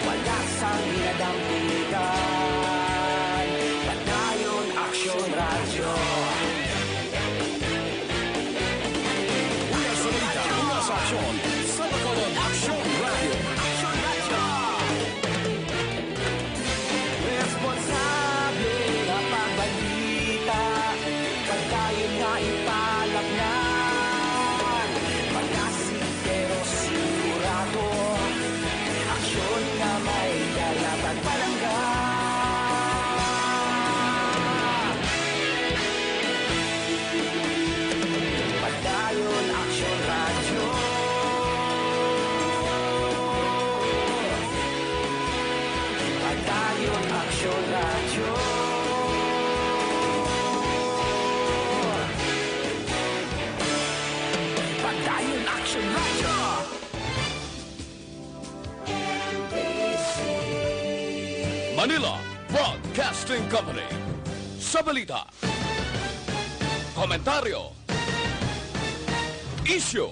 wala sang dinadampigan. Padayon Aksyon Radyo. Una sa balita, una sa aksyon, sa Bacolod Aksyon Radio. Aksyon Radyo! Responsable na pagbalita, pagdayon nga ipalaknan. Pag-asik pero sigurado, aksyon na may lalaban palangga. Padayon Aksyon Radyo. Padayon Aksyon Radyo. Padayon Aksyon Radyo. Manila Broadcasting Company. Sa balita, komentaryo, isyu,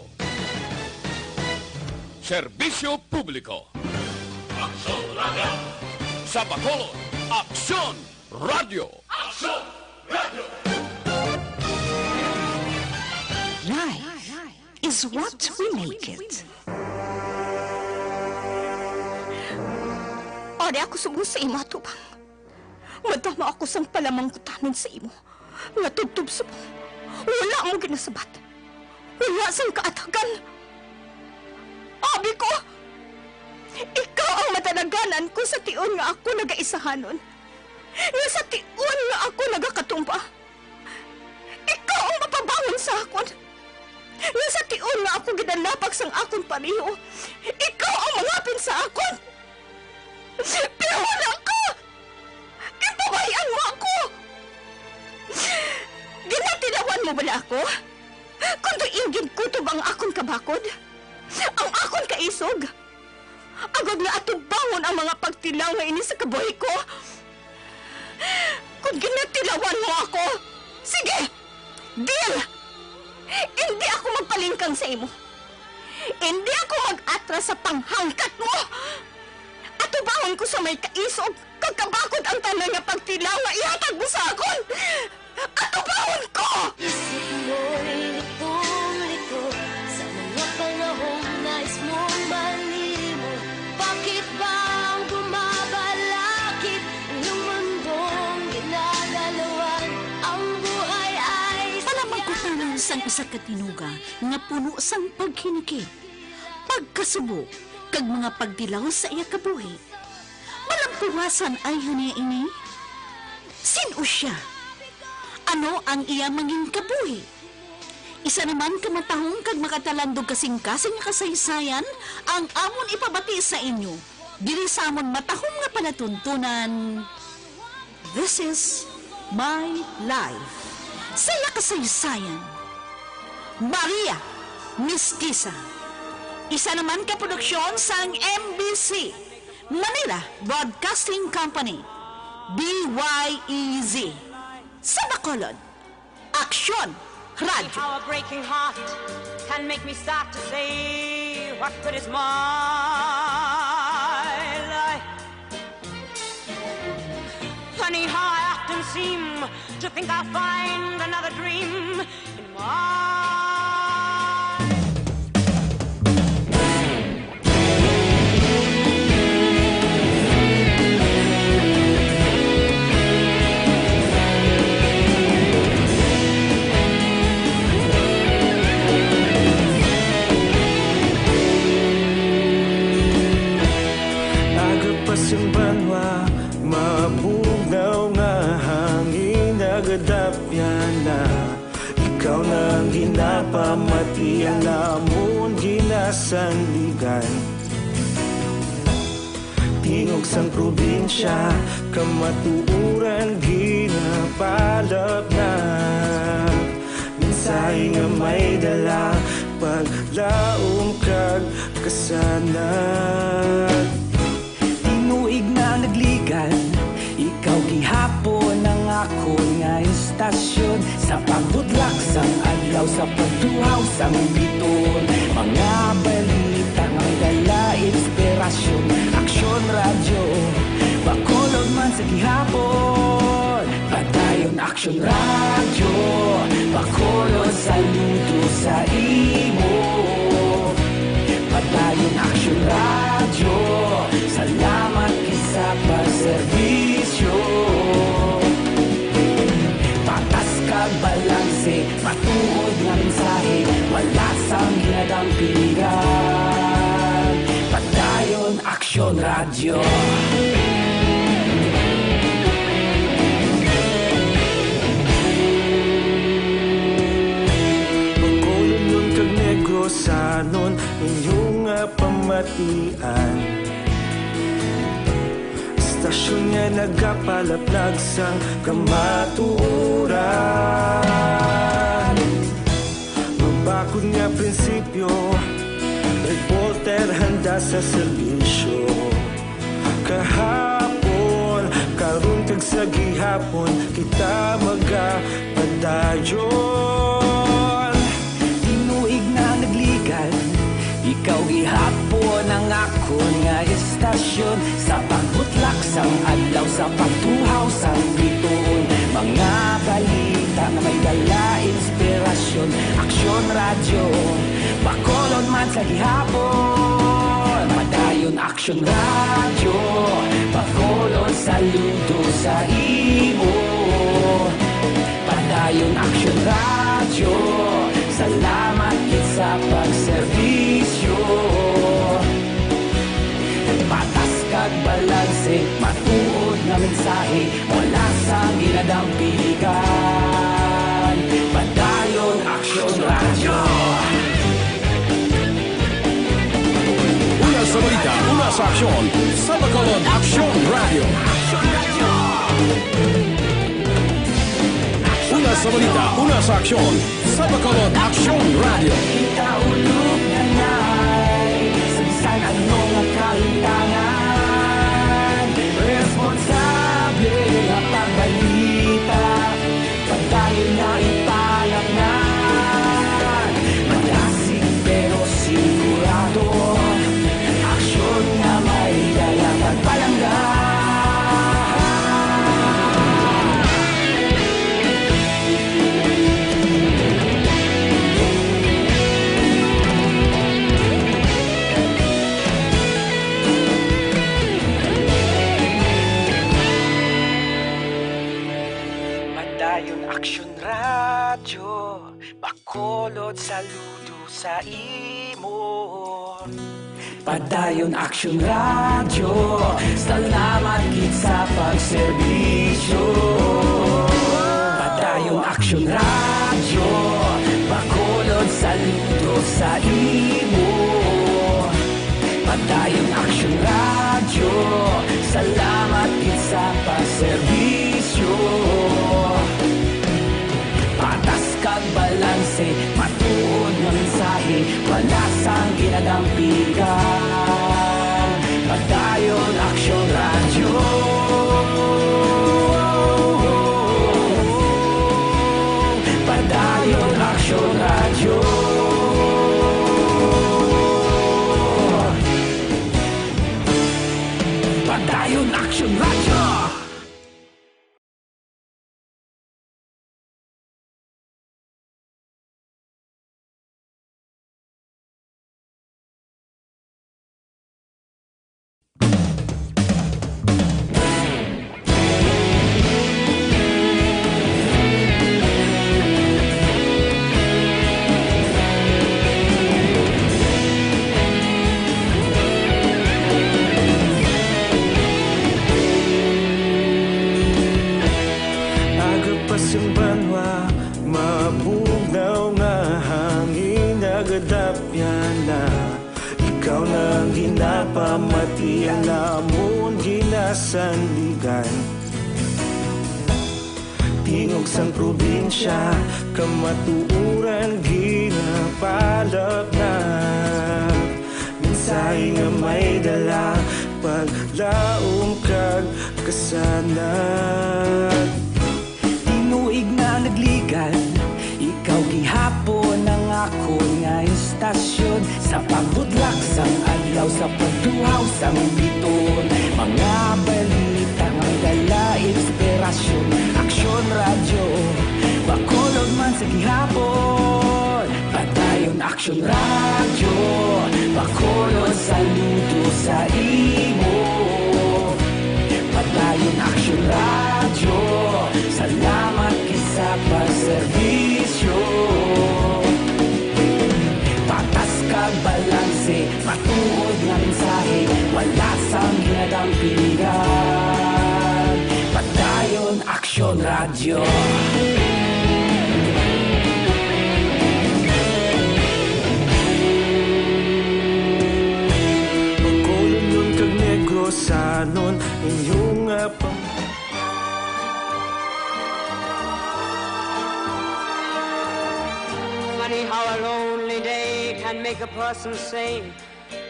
serbisyo publiko. Aksyon Radio. Sa Bacolod Aksyon Radio. Aksyon Radio. Life is what we make it. Ari ako sugo sa imo atubang. Madama ako sang palamang kutamin sa imo. Nga tubtub sa mo. Wala mo ginasabat. Wala sang kaatagan. Abi ko! Ikaw ang matanaganan ko sa tion nga ako nagaisahanon. Nga sa tion nga ako nagakatumpa. Ikaw ang mapabangon sa akon. Nga sa tion nga ako ginalapak sang akon pamiho. Ikaw ang mangapin sa akon. Pero wala ka! Ipabayaan mo ako! Ginatilawan mo ba ako? Kung do'inggid kutob ang akon kabakod? Ang akon kaisog? Agad na atubangon ang mga pagtilaw nga ini sa kabuhay ko? Kung ginatilawan mo ako, sige! Deal! Hindi ako magpalingkang sa imo. Hindi ako mag-atras sa panghangkat mo! Atubangon ko sa may kaisog, kagkabakod ang tanay nga pagtilaw nga ihatag mo sa akon! Atubangon ko! Isip mo'y litong-lito sa mga panahong nais mong malimot. Bakit bang bumabalakid ang iyong mundong ginagalawan? Ang buhay ay Palamagkutanan sang isa katinuga nga puno sang paghinikip, pagkasubo, kag mga pagdilaw sa iya kabuhi. Malampuwasan ay haniya ini? Sino siya? Ano ang iya manging kabuhi? Isa naman kamatahong kag makatalandog kasing-kasing kasaysayan ang amon ipabati sa inyo. Dili sa amon matahong nga palatuntunan. This is my life. Saya kasaysayan. Maria Mestiza. Isa naman ka produksyon sang MBC, Manila Broadcasting Company, BYEZ. Sa Bacolod, Aksyon Radio. How a breaking heart can make me start to say, what good is my life? Funny how I often seem to think I'll find another dream in my Yung banwa, mapugaw nga hangin nagadapyan na. Ikaw na ang ginapamati, ang namon ginasandigan. Tingog sang probinsya, kamatuuran ginapalap na. Minsay nga may dala, paglaom kag kasanag. Tinuig na nagligan, ikaw gihapon ang ako nga istasyon sa pagbudlak sang adlaw sa pagtuhaw sang biton. Mga balita nga may dala inspirasyon, aksyon radyo, bakolod man sa gihapon. Padayon aksyon radyo, bakolod saludo sa imo. Padayon aksyon radyo, salamat kisa pagserbisyo. Patas kag balanse, matuod nga mensahe, wala sang ginadampingan. Padayon aksyon radyo. Bacolod nun kag Negrosanon, inyong nga pamatian. Istasyon nga nagapalaplag sang kamatuuran. Mabakod nga prinsipyo, reporter handa sa serbisyo. Kahapon, karon kag sa gihapon, kita magapadayon. Tinuig na nagligan, ikaw gihapon ang akon nga istasyon. Sa pagbutlak sang adlaw, sa pagtuhaw sang biton. Mga balita na may dala inspirasyon, aksyon radyo, bakolod man sa gihapon. Padayon aksyon radyo, bakolod saludo sa imo. Padayon aksyon radyo, salamat kit sa pagserbisyo. Patas kag balanse, matuod nga mensahe, wala sang ginadampingan. Padayon aksyon radyo. Una sa balita, una sa aksyon, sa Bacolod Aksyon Radio. Una sa balita, una sa aksyon, sa Bacolod Aksyon Radio. Kita ulog na na'y sa bisan anong nga kahintangan. Responsable nga pagbalita, padayon na ipalangnan. Malasig pero sigurado, aksyon nga may dalang pagpalanggan. Padayon aksyon radyo, bakolod saludo sa imo. Padayon aksyon radyo, salamat kit sa pagserbisyo. Padayon aksyon radyo, bakolod saludo sa imo. Padayon aksyon radyo, salamat kit sa pagserbisyo. Patas kag balanse, matuod nga mensahe, wala sang ginadampingan. Padayon aksyon radyo. Padayon aksyon radyo. Padayon aksyon radyo. Ikaw nang ginapamatian, namon ginasandigan. Tingog sang probinsya, kamatuuran ginapalap na. Minsay nga may dala, paglaong kag kasanag. Tinuig na nagligan, ikaw gihapon sa pagtuhaw sa biton. Mga balita nga dala inspirasyon. Aksyon radyo, bakulog man sa gihapon. Padayon aksyon radyo, bakulog saludo sa imo. Padayon aksyon radyo, salamat kisa pagserbisyo. Patas kag balanse, matuod nga mensahe, wala sang hinadang pilihan. Padayon aksyon radyo. Pagkulong nun kag negrosanon inyong Funny how a lonely day can make a person say,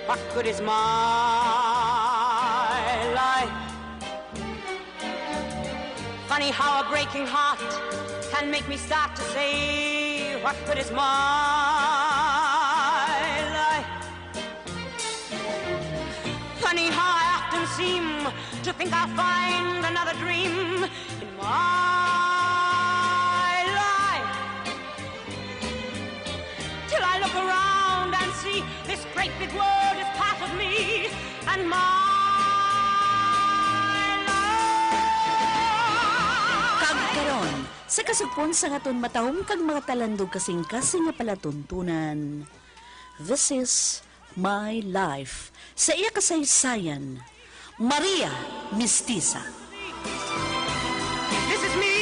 what good is my life? Funny how a breaking heart can make me start to say, what good is my life? Funny how I often seem to think I'll find another dream in my life. Till I look around and see this great big world is part of me and my life. Kagkaron, sa kasugpon sa ngaton matahong kag mga talandog kasing-kasing nga palatuntunan. This is My Life. Sa iya kasaysayan, Maria Mestiza. This is me.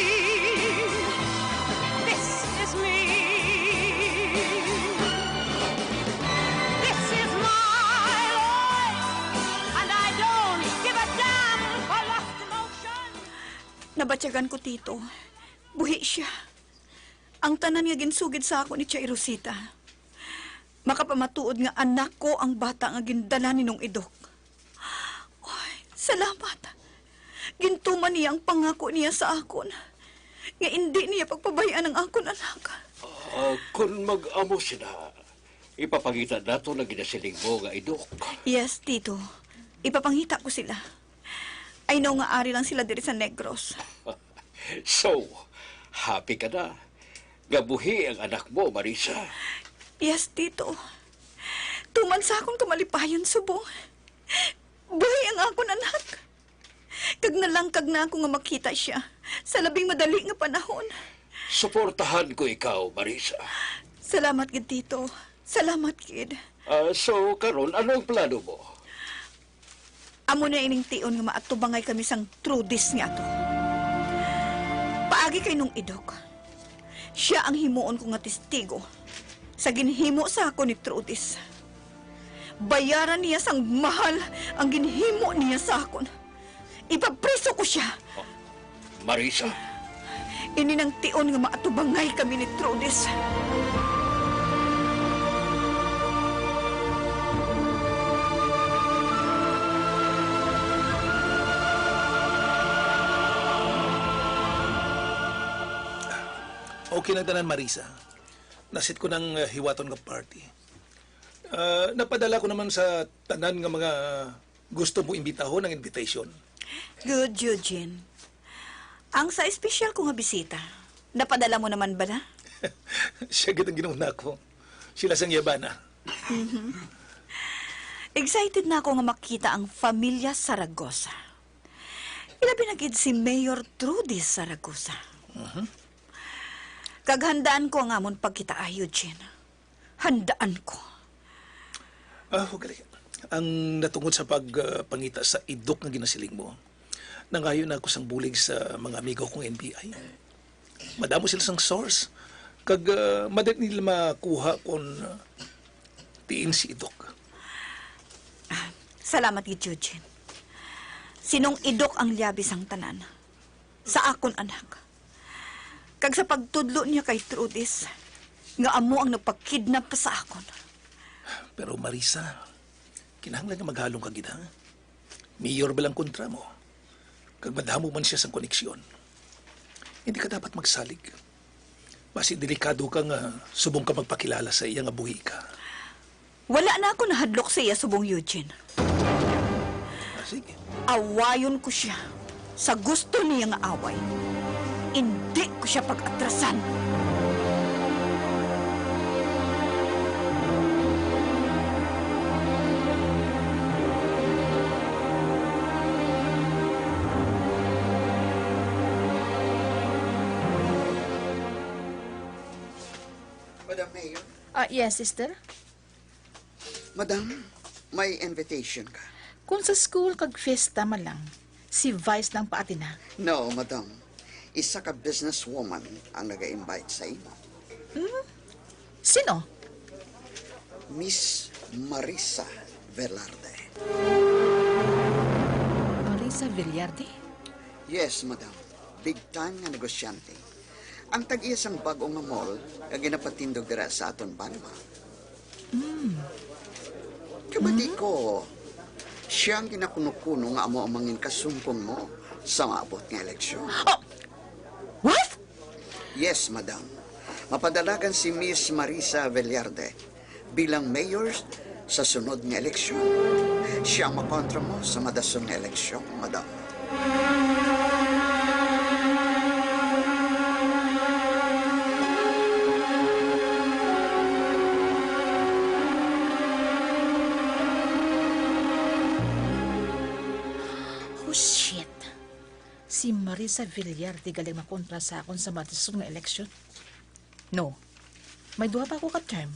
This is me. This is my life. And I don't give a damn for lost emotion. Nabatyagan ko, Tito. Buhi siya. Ang tanan nga ginsugid sa ako ni Chay Rosita. Makapamatuod nga anak ko ang bata nga gindala ni nung idok. Oy, salamat. Gintuman niya ang pangako niya sa akon. Nga hindi niya pagpabayaan ang akon anak. Kung mag-amo sila, ipapangita nato na ginasiling mo nga idok. Yes, Tito. Ipapangita ko sila. I know nga ari lang sila diri sa Negros. So, happy ka na. Gabuhi ang anak mo, Marisa. Yes, Tito. Tuman sa akong kamalipayon subong. Buhay ang akon anak. Kag nalangkag na ako nga makita siya sa labing madali nga panahon. Suportahan ko ikaw, Marisa. Salamat, gid, Tito. Salamat, kid. So, karon anong plano mo? Amo na ining tion nga maatubangay kami sang Trudis nga to. Paagi kay nung idok. Siya ang himuon ko nga testigo sa ginhimo sa ako ni Trudis. Bayaran niya sang mahal ang ginhimo niya sa akon. Ipapriso ko siya. Marisa? Ini nang tion nga maatubangay kami ni Trudis. Okay na tanan, Marisa. Nasit ko ng hiwaton nga party. Napadala ko naman sa tanan nga mga gusto mo imbitahon ng invitation. Good, Eugene. Ang sa espesyal ko nga bisita, napadala mo naman ba na? Siya gitang ginuna ko. Sila sang yabana. Excited na ako nga makita ang Familia Saragosa. Ilabi na gid si Mayor Trudy Saragosa. Kaghandaan ko ang amon pagkita, Eugene. Handaan ko. Okay. Ang natungod sa pagpangita sa idok nga ginasiling mo, nangayon na ako sang bulig sa mga amigo kong NBI. Madamo sila sang source. Kag madali nila makuha kung tiin si idok. Salamat, Eugene. Sinong idok ang liabis ang tanan? Sa akon anak. Kag sa pagtudlo niya kay Trudis, nga amo ang nagpakidnap pa sa akon. Pero Marisa, kinahanglan nga maghalong kagid ha. Mayor ba lang kontra mo? Kag madamo man siya sa koneksyon. Hindi ka dapat magsalig. Basi delikado ka nga subong ka magpakilala sa iya nga buhi ka. Wala na ako nahadlok sa iya subong Eugene. Sige. Awayon ko siya sa gusto niya nga away. Hindi ko siya pag-atrasan. Madam Mayor, Yes, sister. Madam, may invitation ka. Kung sa school kag fiesta man lang, si Vice lang paati na. No, Madam. Isa ka businesswoman ang nag-invite sa imo. Sino? Miss Marisa Velarde. Marisa Villarde? Yes, Madam. Big time nga negosyante. Ang tag-iyasang bagong nga mall nga ginapatindog dira sa aton Banma. Kabati ko, siya ang ginakuno-kuno nga amo ang mangin kasumpong mo sa maabot nga eleksyon. What? Yes, Madam. Mapadalagan si Miss Marisa Villarde bilang mayor sa sunod nga eleksyon. Siya ang makontra mo sa madason nga eleksyon, Madam. Oh, shit. Si Marisa Villarde galing makontra sa akon sa matisong na eleksyon. No. May duha pa ako ka-term.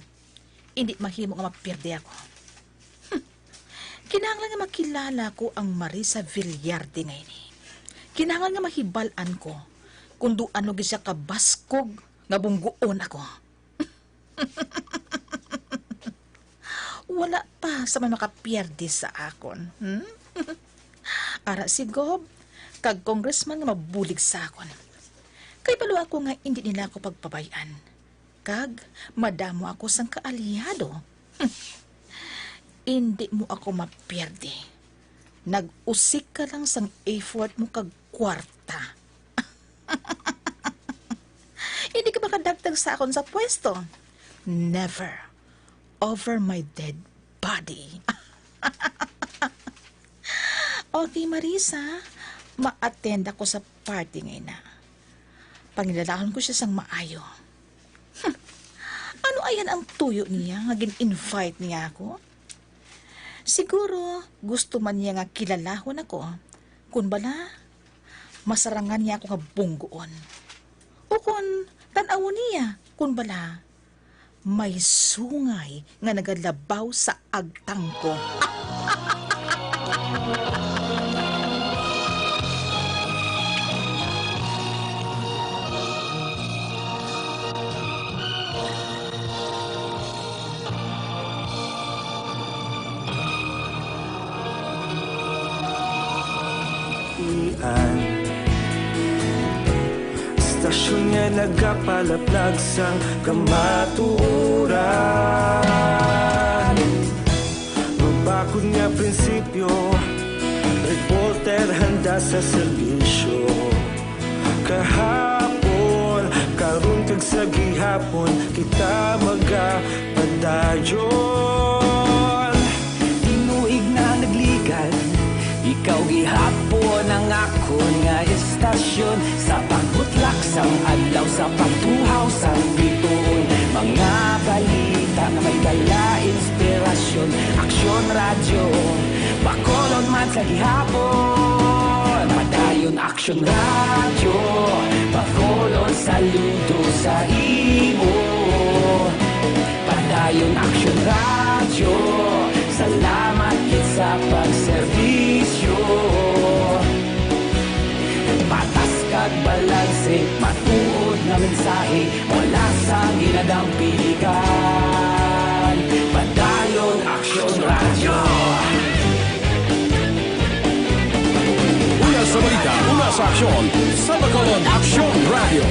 Hindi mahimo nga mapirde ako. Kinahanglan nga makilala ko ang Marisa Villarde ngayon. Kinahanglan nga mahibalan ko kung do ano siya kabaskog nga bungguon ako. Wala pa sa may makapiyerde sa akon. Ara si Gob, kag congressman nga mabulig sa akon. Kay palo ako nga hindi nila ako pagpabayan. Kag madamo ako sang kaalyado. Hindi mo ako mapiyerde. Nag-usik ka lang sang effort mo kag kwarta. Hindi ka makadagdag sa akon sa pwesto. Never. Over my dead body. Okay, Marisa. Ma-attend ako sa party ngayon na. Pangilalahan ko siya sang maayo. Ano ayan ang tuyo niya nga gin-invite niya ako? Siguro gusto man niya nga kilalahon ako. Kung bala, masarangan niya ako nga bunggoon. O kung tanawon niya, kung bala, may sungay nga nagalabaw sa agtang ko. Stasyon nga nagapalaplag sang kamatuuran. Mabakod nga prinsipyo, reporter handa sa serbisyo. Kahapon, karon kag sa gihapon, kita magapadayon. Tinuig na nagligan, ikaw gihapon ang akon nga estasyon. Sa pagbutlak sang adlaw, sa pagtuhaw sang bituon. Mga balita na may dala inspirasyon. Aksyon radyo, bakolon man sa gihapon. Madayon aksyon radyo, bakolon saludo sa imo. Padayon aksyon radyo, salamat kit sa pagserbisyo. Patas kag balanse, matuod na mensahe, wala sa ginadampigan. Padayon aksyon radyo. Una sa balita, una sa aksyon, sa Bacolod Aksyon Radio.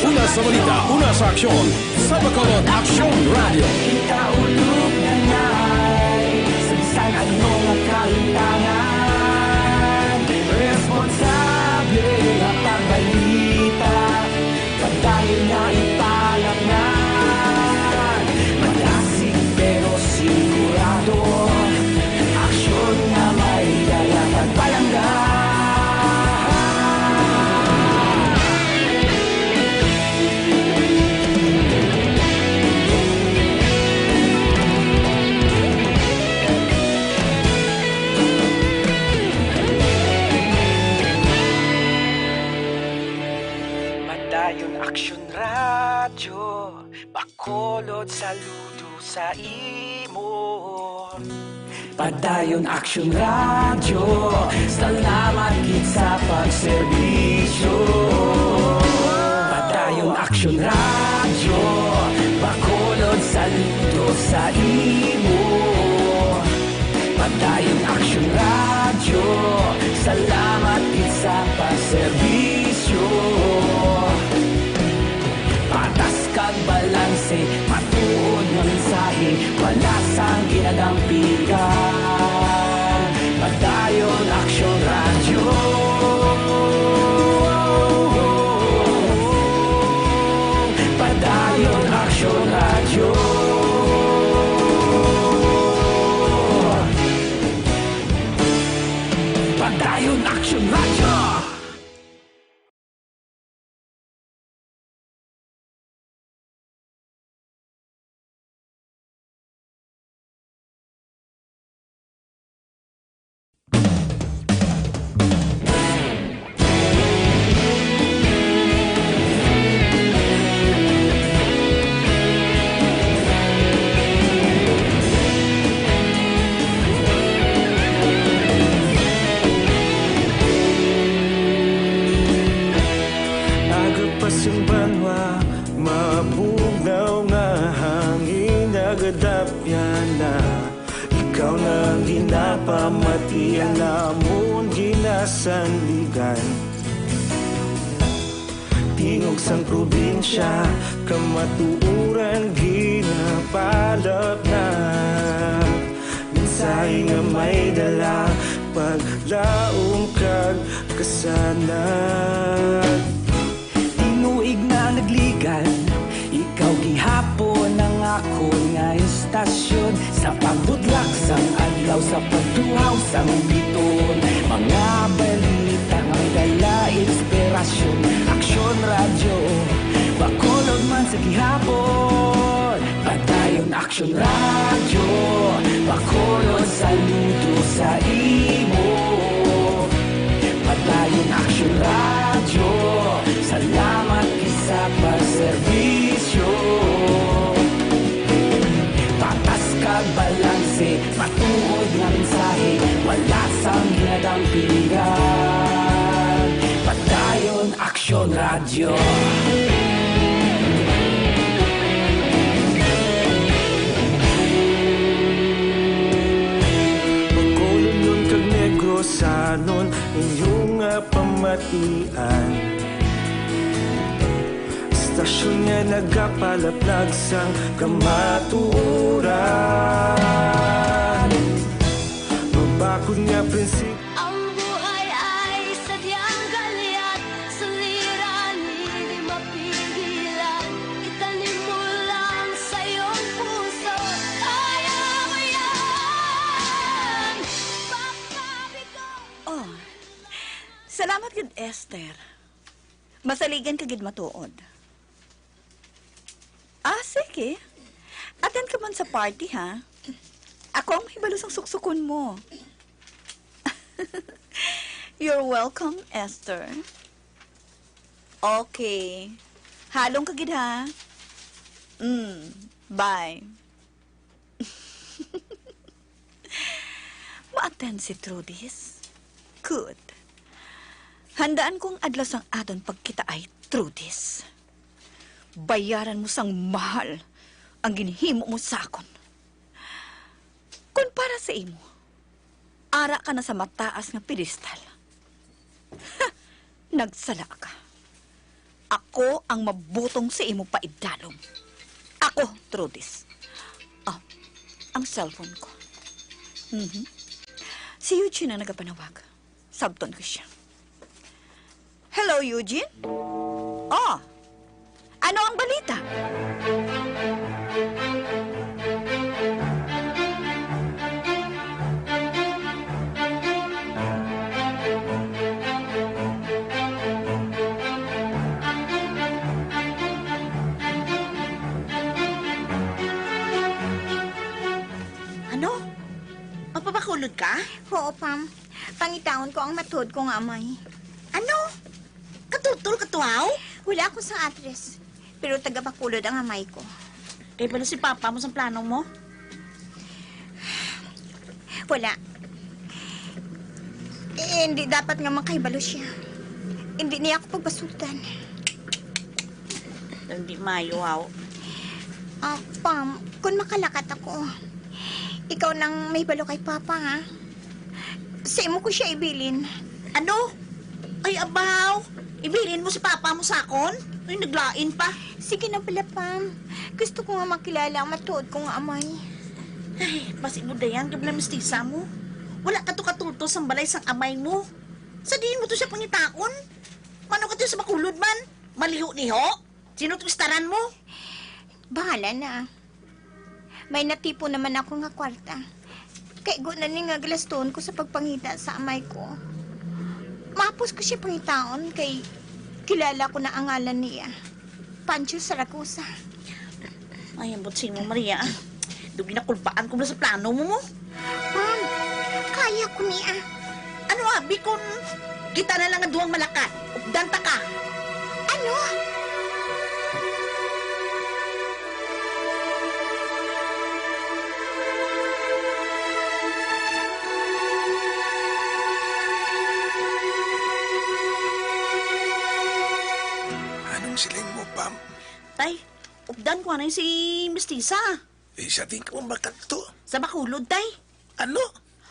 Una sa balita, una sa aksyon, sa Bacolod Aksyon Radio. Kaulog na na'y sagsang ano nga kahintangan. Responsable nga pagbalita, pagdayon nga ipalak na. bakolod saludo sa imo. Padayon Action Radio, salamat gid sa pagserbisyo. Padayon Action Radio, bakolod saludo sa imo. Padayon Action Radio, salamat gid sa pagserbisyo. Patas kag balanse, matuod nga mensahe, wala sang ginadampigan. Padayon Action Radio. Padayon Action Radio. Padayon Action Radio. Banwa, mabugnaw nga hangin nagadapyan na. Ikaw na ginapamati ang namon ginasanligan. Tingog sang probinsya, kamatuuran ginapalap na. Minsay nga may dala, paglaong kag kasanag. Tinuig na nagligan, ikaw gihapon ang ako nga istasyon. Sa pagbudlak sang adlaw, sa pagtuhaw sang biton. Mga balita nga dala inspirasyon. Action Radio, bakolod man sa gihapon. Padayon Action Radio, bakolod saludo sa imo. Padayon Action Radio, salamat sa pagserbisyo. Patas kag balanse, matuod nga mensahe, wala sang ginadampigan. Padayon Action Radio. Bakolod nun kag Negrosanon, inyong pamatian. Stasyon nga nagapalaplag sang kamatuoran. Mabakod nga prinsip. Ang buhay ay sadyang galyat, suliran, hindi mapigilan. Itanim mo lang sa iyong puso, kaya mo yan. Papabigo. Oh, salamat gid Esther. Masaligan ka gid matuod. Ah, sige. Attend ka man sa party, ha? Ako ang hibalos ang suksukon mo. You're welcome, Esther. Okay. Halong ka gid, ha? Bye. Ma-attend si Trudis? Good. Handaan kong adlas ang adon pagkita ay Trudis. Bayaran mo sang mahal ang ginhimo mo sa akon. Kung para sa imo, ara ka na sa mataas nga pedestal. Nagsala ka. Ako ang mabutong sa imo paidalom. Ako, Trudis. Oh, ang cellphone ko. Si Eugene ang nagapanawag. Sabton ko siya. Hello, Eugene? Oh, ano ang balita? Ano? Mapapakulod ka? Oo, Pam. Pangitaon ko ang matod kong amay. Ano? Katutol, katuaw? Wala ako sa address, pero tagapakulod ang amay ko. Eh, bala si Papa mo sa plano mo? Wala. Hindi dapat nga makaibalo siya. Hindi niya ako pagbasultan. Hindi mayo, haw. Pam, kung makalakat ako, ikaw nang may balo kay Papa, ha? Sa imo ko siya ibilin. Ano? Ay, abaw! Ibilin mo si Papa mo sa akon? Ay, naglain pa. Sige na pala, Pam. Gusto ko nga makilala ang matuod kong amay. Ay, basi mo dayan, gabla mistisa mo. Wala ka to katulto sa balay sang amay mo. Sadiin mo to siya pangitaon. Mano ka to sa makulod man? Maliho-liho? Sino twistaran mo? Bahala na. May natipo naman ako nga kwarta. Kaya go na ni nga galaston ko sa pagpangita sa amay ko. Mapos ko siya pangitaon kay kilala ko na ang ngalan niya. Pancho Saragosa. Ay, ambot si mo, Maria. Dugi na kulpaan ko na sa plano mo mo. Ma'am, kaya ko niya. Ano abi kung kita na lang ang duwang malakat? Updanta ka. Ano? Anong siling mo, Pam? Tay, updan ko na si Mistisa. Eh, sabihin ka mo makanto. Sa Bakulod, tay. Ano?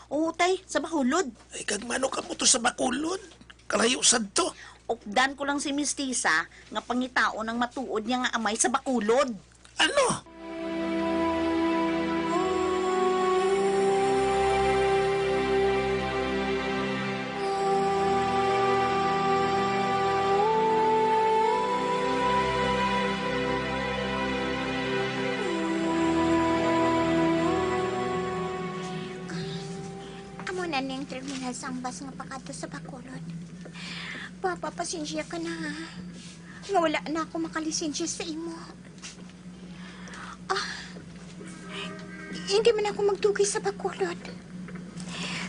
Oo, tay, sa Bakulod. Ay, kagmano ka mo to sa Bakulod? Kalayo sad to. Updan ko lang si Mistisa nga pangitao ng matuod niya nga amay sa Bakulod. Ano? Amo na ning terminal sang bus nga pakato sa Bacolod. Papa, pasensya ka na, ha? Nga wala na ako makalisensya sa imo. Hindi man ako magdugay sa Bacolod.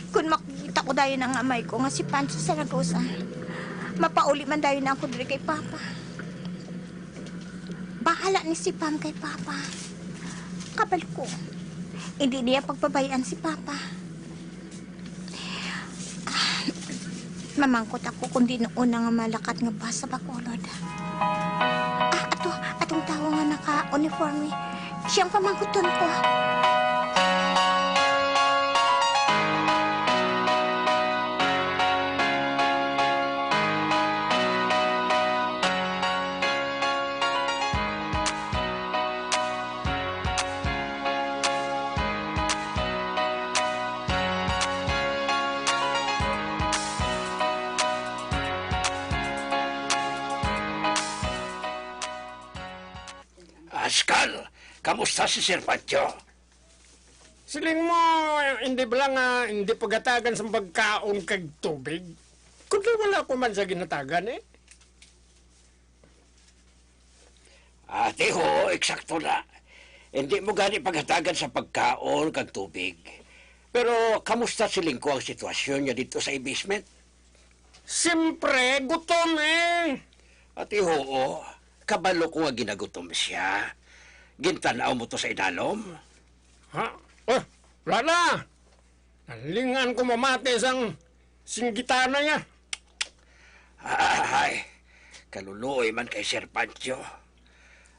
Kung makikita ko dayon ang amay ko nga si Pancho Saragosa, mapauli man dayon na ako diri kay Papa. Bahala ni si Pam kay Papa. Kabal ko, hindi niya pagpabayaan si Papa. Mamangkot ako kung di noon nga malakat nga ba sa Bacolod. Atong tao nga naka-uniforme. Siyang pamangkoton ko. Askal, kamusta si Sir Pancho? Siling mo, hindi ba lang hindi pagatagan sa pagkaon kag tubig? Kundi wala ko man sa ginatagan eh. Ate ho, eksakto na. Hindi mo gani paghatagan sa pagkaon kag tubig. Pero kamusta siling ko ang sitwasyon niya dito sa basement? Siyempre, gutom eh. Ate ho, kabalo ko nga ginagutom siya. Gintanaw mo to sa inalom? Ha? Oh, wala na. Nalingan ko mamati sang singgitana niya. Ay, kaluluoy man kay Sir Pancho.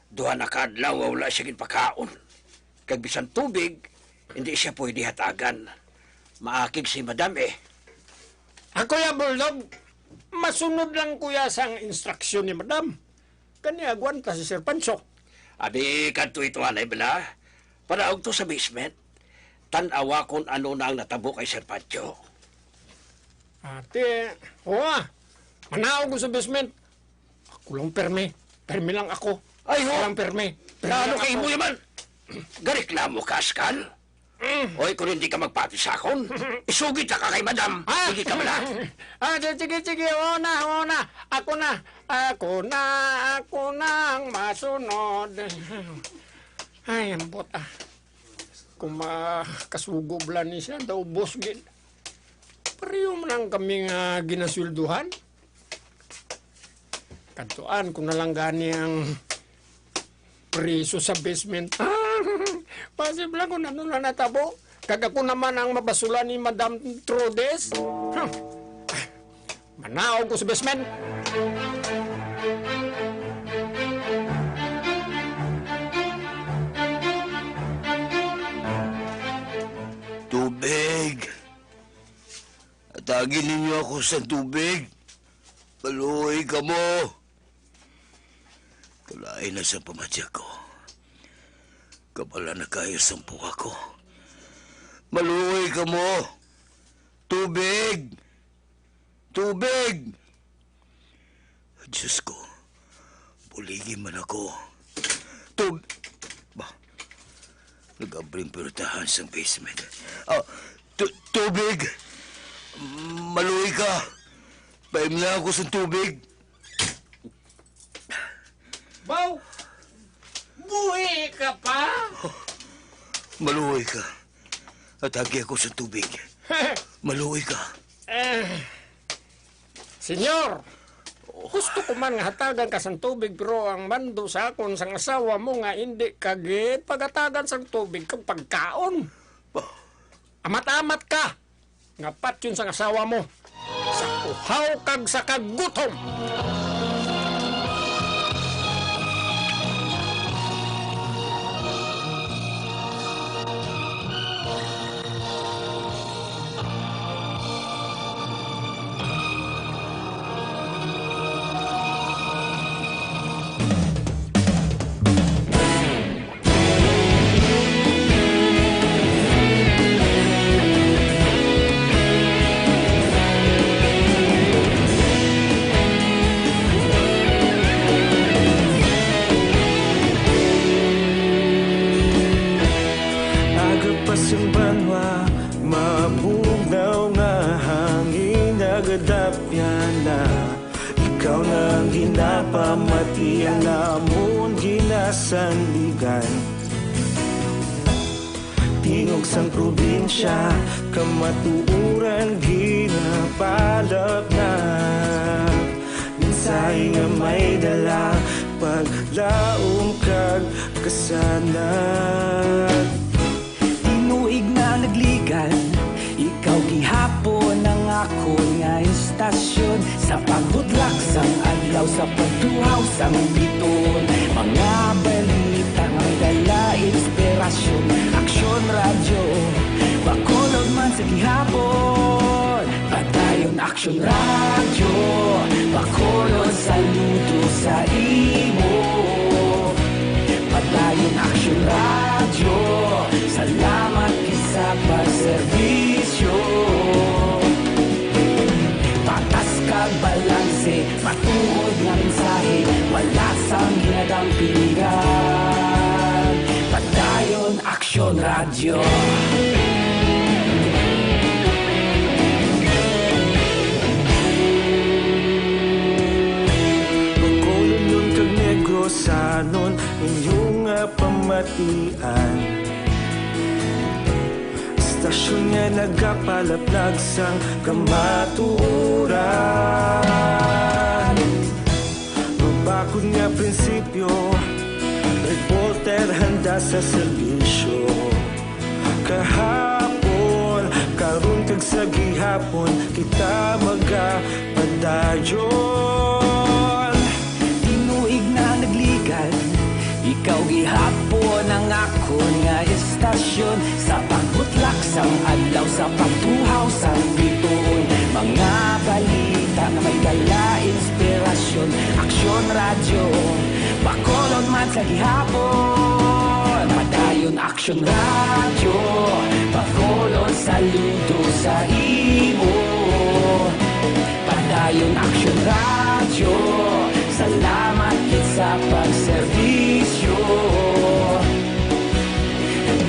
Duha na kadlaw nga wala siya ginpakaon. Kag bisan tubig, hindi siya pwede hatagan. Maakig si Madam eh. Ako ya, Bulldog. Masunod lang kuya sang instruksyon ni Madam. Kanya agwanta si Sir Pancho. Abi, kanto ito anay bala. Paraog to sa basement. Tanawa kung ano na ang natabo kay Sir Pancho. Ate, manaog ko sa basement. Ako lang perme. Perme lang ako. Ay, ho! Lang perme. Plano kay mo yaman. Gareklamo ka, Askal. Oy, kung hindi ka magpapisakon, isugit ka kay Madam. Hindi ka bala. Sige. Oo na. Ako na ang masunod. Ay, ambot Kung makasugob lang ni siya, daw boss gin. Pareho man lang kaming ginasulduhan. Kantuan ko na lang gani ang preso sa basement. Posible kung ano na natabo. Kag ako naman ang mabasulan ni Madam Trudes. Manaog ko sa basement. Tubig! Atagin ninyo ako sa tubig. Maluhoy ka mo. Kalain na sa pamadya ko. Kapala na kayo sa puwa ko. Maluhoy ka mo. Tubig! Tubig! Diyos ko, buligin man ako. Nag-abring perutahan sa basement. Tubig! Maluhoy ka! Paim na ako sa tubig. Bow! Buhi ka pa? Maluhoy ka. Atagi ako sa tubig. Maluhoy ka. Senyor, gusto ko man nga hatagan ka sa tubig pero ang mando sa akon sang asawa mo nga hindi kagit pagatagan sa tubig kang pagkaon. Amat-amat ka. Ngapat yun sa asawa mo. Sa uhaw kag sa kagutom. Pasimbanwa, mabugnaw nga hangin nagadapyan na. Ikaw na ang ginapamatian namon ginasandigan. Tingog sang probinsya, kamatuuran ginapalap na. Minsay nga may dala, paglaong kag kasanag. Nagligan, ikaw gihapon ang ako nga istasyon sa pagbutlak sang adlaw sa pagtuhaw sang biton. Mga balita nga dala inspirasyon, aksyon radyo, bakolod man sa gihapon. Padayon aksyon radyo, bakolod saludo sa imo. Padayon aksyon radyo, salamat sa pagserbisyo. Patas kag balanse, matuod nga mensahe, wala sang ginadang pilihan. Padayon aksyon radyo. Magkulong yun kag negrosanon, inyong pamatian. Stasyon nga nagapalaplag sang kamatuuran. Mabakod nga prinsipyo, reporter handa sa serbisyo. Kahapon, karon kag sa gihapon, kita magapadayon. Tinuig na nagligan, ikaw gihapon ang ako nga istasyon sa pagbutlak sang adlaw sa pagtuhaw sang biton. Mga balita na may dala inspirasyon, aksyon radyo, bakolod man sa gihapon. Padayon aksyon radyo, bakolod saludo sa imo. Padayon aksyon radyo, salamat kit sa pagserbisyo.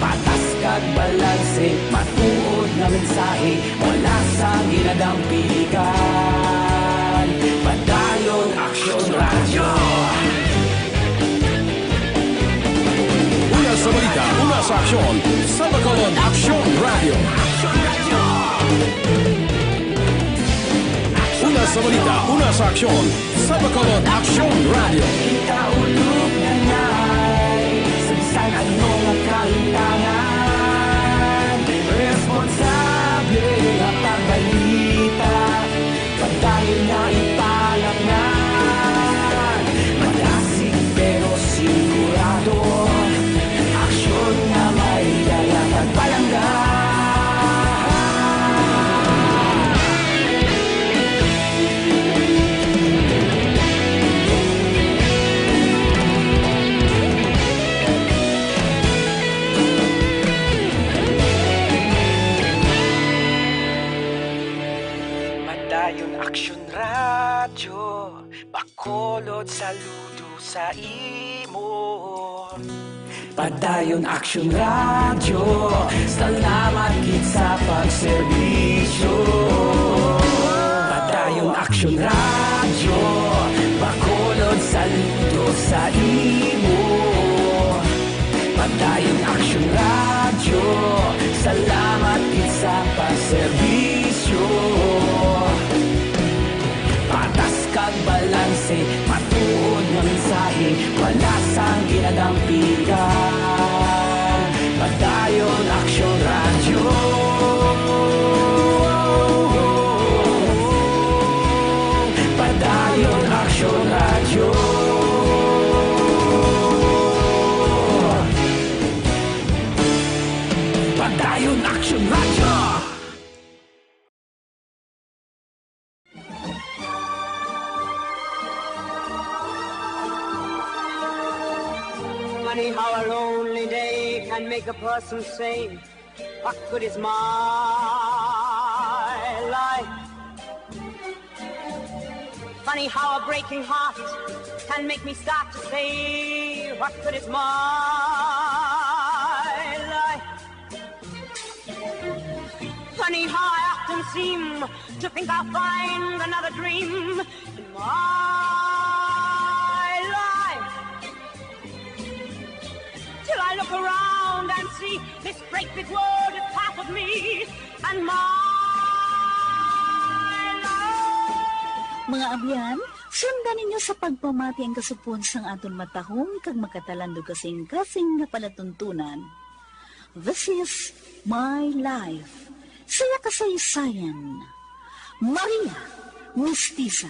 Patas kag balanse, matuod nga mensahe, wala sang ginadang pilihan. Padayon aksyon radyo. Una sa balita, una sa aksyon, sa Bacolod Aksyon Radio. Una sa balita, una sa aksyon, sa Bacolod Aksyon Radio. Ikaulog na ngay, Padayon Aksyon Radyo, Bacolod saludo sa imo. Padayon Action Radio, salamat gid sa pagserbisyo. Padayon Action Radio, Bacolod saludo sa imo. Padayon Action Radio, salamat gid sa pagserbisyo. Patas kag balanse, matuod nga mensahe, wala sang ginadampigan. Padayon Action Radio. Padayon Action Radio. Padayon Action Radio. Funny how a lonely day can make a person say, what good is my life? Funny how a breaking heart can make me start to say, what good is my life? Funny how I often seem to think I'll find another dream in my life. Till I look around and see this great big world is part of me and my life. Mga abyan, sundan ninyo sa pagpamati ang kasupon sang aton matahong kag makatalando kasing-kasing nga palatuntunan. This is my life. Saya kasaysayan. Maria Mestiza.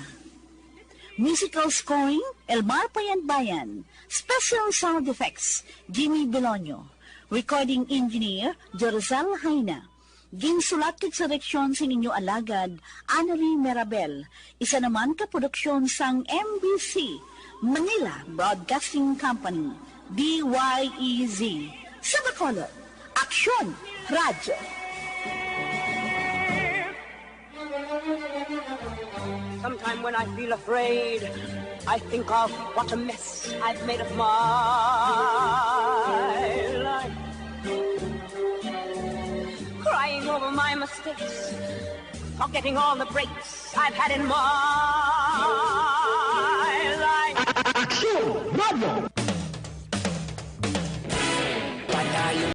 Musical scoring, Elmar Payan-Bayan. Special sound effects, Jimmy Belonio. Recording engineer, Jorzal Haina. Ginsulat kag sa direksyon sa ninyo alagad, Annelie Merabel. Isa naman ka produksyon sang MBC, Manila Broadcasting Company, DYEZ. Sa Bacolod, Aksyon Radio. Sometime when I feel afraid, I think of what a mess I've made of my life. Crying over my mistakes, forgetting all the breaks I've had in my